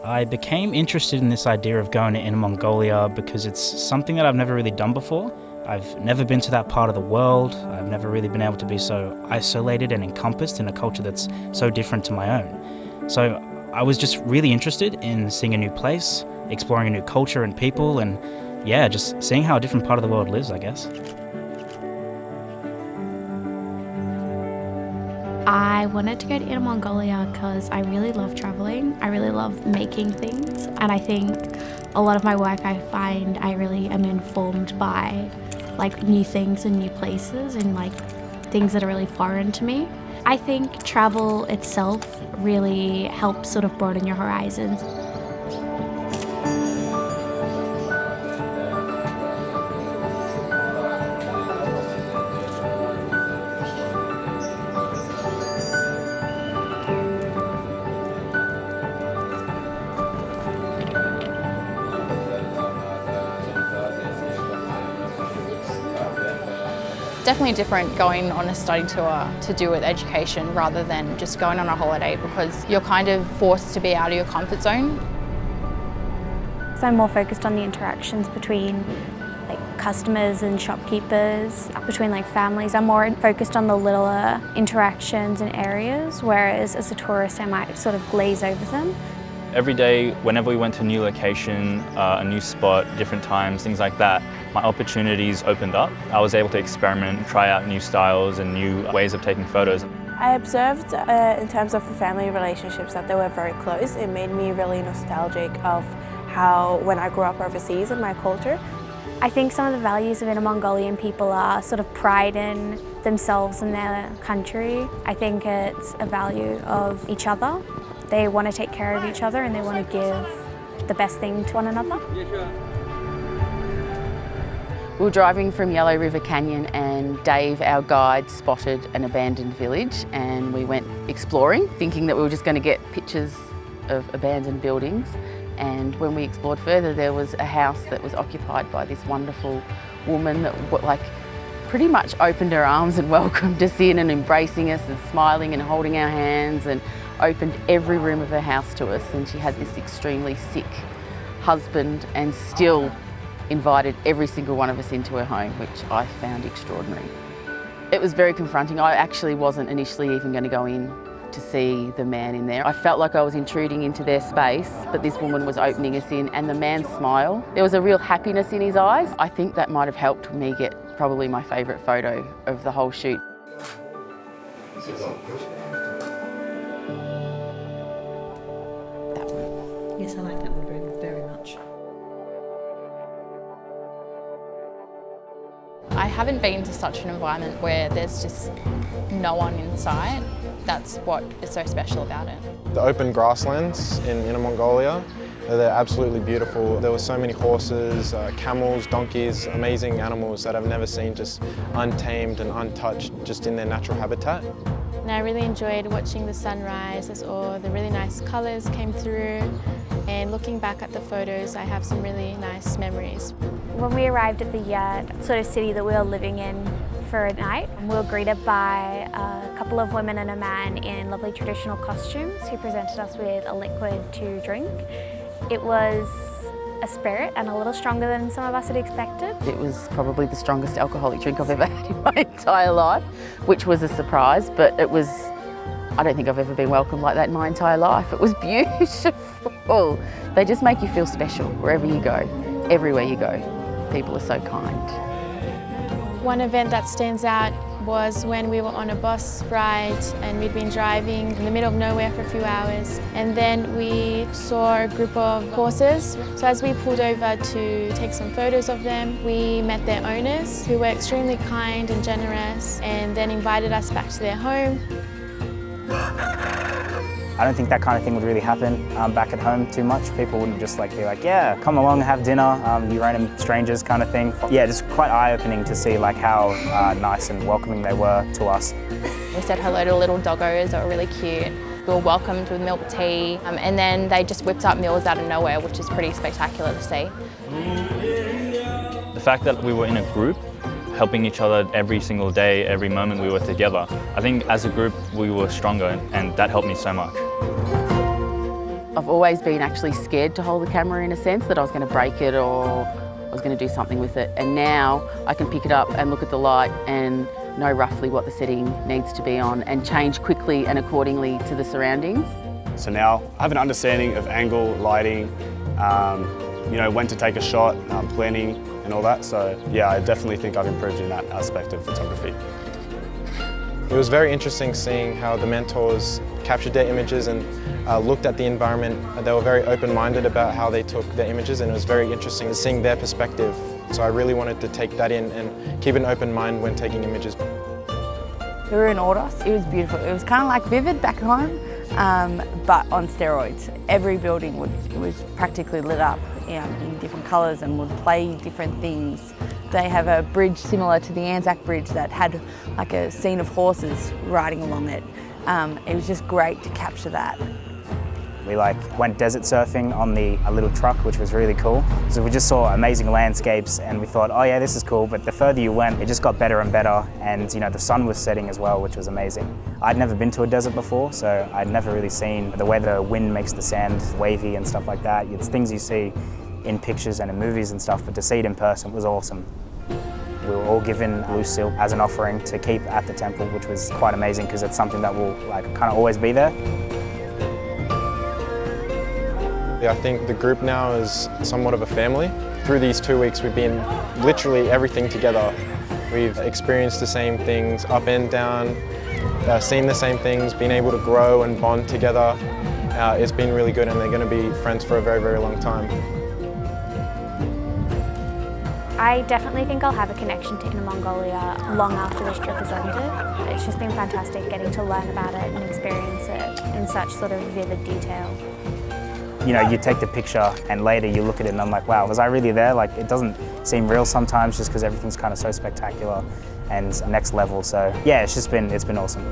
I became interested in this idea of going to Inner Mongolia because it's something that I've never really done before. I've never been to that part of the world. I've never really been able to be so isolated and encompassed in a culture that's so different to my own. So I was just really interested in seeing a new place, exploring a new culture and people, and yeah, just seeing how a different part of the world lives, I guess. I wanted to go to Inner Mongolia because I really love traveling. I really love making things, and I think a lot of my work I find I really am informed by like new things and new places and like things that are really foreign to me. I think travel itself really helps sort of broaden your horizons. Definitely different going on a study tour to do with education rather than just going on a holiday, because you're kind of forced to be out of your comfort zone. So I'm more focused on the interactions between like customers and shopkeepers, between like families. I'm more focused on the littler interactions and areas, whereas as a tourist I might sort of glaze over them. Every day, whenever we went to a new location, a new spot, different times, things like that, my opportunities opened up. I was able to experiment, try out new styles and new ways of taking photos. I observed in terms of the family relationships that they were very close. It made me really nostalgic of how when I grew up overseas and my culture. I think some of the values of Inner Mongolian people are sort of pride in themselves and their country. I think it's a value of each other. They want to take care of each other and they want to give the best thing to one another. We were driving from Yellow River Canyon and Dave, our guide, spotted an abandoned village, and we went exploring, thinking that we were just going to get pictures of abandoned buildings. And when we explored further, there was a house that was occupied by this wonderful woman that pretty much opened her arms and welcomed us in and embracing us and smiling and holding our hands, and opened every room of her house to us. And she had this extremely sick husband and still invited every single one of us into her home, which I found extraordinary. It was very confronting. I actually wasn't initially even going to go in to see the man in there. I felt like I was intruding into their space, but this woman was opening us in, and the man's smile, there was a real happiness in his eyes. I think that might have helped me get probably my favourite photo of the whole shoot. Yes, I like that one very much. I haven't been to such an environment where there's just no one in sight. That's what is so special about it. The open grasslands in Inner Mongolia, they're absolutely beautiful. There were so many horses, camels, donkeys, amazing animals that I've never seen, just untamed and untouched, just in their natural habitat. And I really enjoyed watching the sunrise as all the really nice colours came through, and looking back at the photos I have some really nice memories. When we arrived at the sort of city that we were living in for a night, we were greeted by a couple of women and a man in lovely traditional costumes who presented us with a liquid to drink. It was a spirit and a little stronger than some of us had expected. It was probably the strongest alcoholic drink I've ever had in my entire life, which was a surprise, but I don't think I've ever been welcomed like that in my entire life. It was beautiful. They just make you feel special wherever you go, everywhere you go. People are so kind. One event that stands out was when we were on a bus ride and we'd been driving in the middle of nowhere for a few hours, and then we saw a group of horses. So as we pulled over to take some photos of them, we met their owners, who were extremely kind and generous, and then invited us back to their home. I don't think that kind of thing would really happen back at home too much. People wouldn't just be like, yeah, come along and have dinner, you random strangers kind of thing. Yeah, just quite eye-opening to see how nice and welcoming they were to us. We said hello to little doggos that were really cute. We were welcomed with milk tea, and then they just whipped up meals out of nowhere, which is pretty spectacular to see. The fact that we were in a group, helping each other every single day, every moment we were together, I think as a group we were stronger, and that helped me so much. I've always been actually scared to hold the camera in a sense, that I was going to break it or I was going to do something with it. And now I can pick it up and look at the light and know roughly what the setting needs to be on and change quickly and accordingly to the surroundings. So now I have an understanding of angle, lighting, you know, when to take a shot, planning and all that. So yeah, I definitely think I've improved in that aspect of photography. It was very interesting seeing how the mentors captured their images and looked at the environment. They were very open-minded about how they took their images, and it was very interesting seeing their perspective. So I really wanted to take that in and keep an open mind when taking images. We were in Ordos. It was beautiful. It was kind of like Vivid back home, but on steroids. Every building was practically lit up, you know, in different colours and would play different things. They have a bridge similar to the Anzac Bridge that had like a scene of horses riding along it. It was just great to capture that. We went desert surfing on a little truck, which was really cool. So we just saw amazing landscapes and we thought, oh yeah, this is cool. But the further you went, it just got better and better. And you know, the sun was setting as well, which was amazing. I'd never been to a desert before, so I'd never really seen the way the wind makes the sand wavy and stuff like that. It's things you see in pictures and in movies and stuff, but to see it in person was awesome. We were all given blue silk as an offering to keep at the temple, which was quite amazing because it's something that will kind of always be there. Yeah, I think the group now is somewhat of a family. Through these 2 weeks we've been literally everything together. We've experienced the same things up and down, seen the same things, been able to grow and bond together. It's been really good and they're going to be friends for a very, very long time. I definitely think I'll have a connection to Inner Mongolia long after this trip is ended. It's just been fantastic getting to learn about it and experience it in such sort of vivid detail. You know, you take the picture and later you look at it and I'm like, wow, was I really there? Like, it doesn't seem real sometimes just because everything's kind of so spectacular and next level. So yeah, it's been awesome.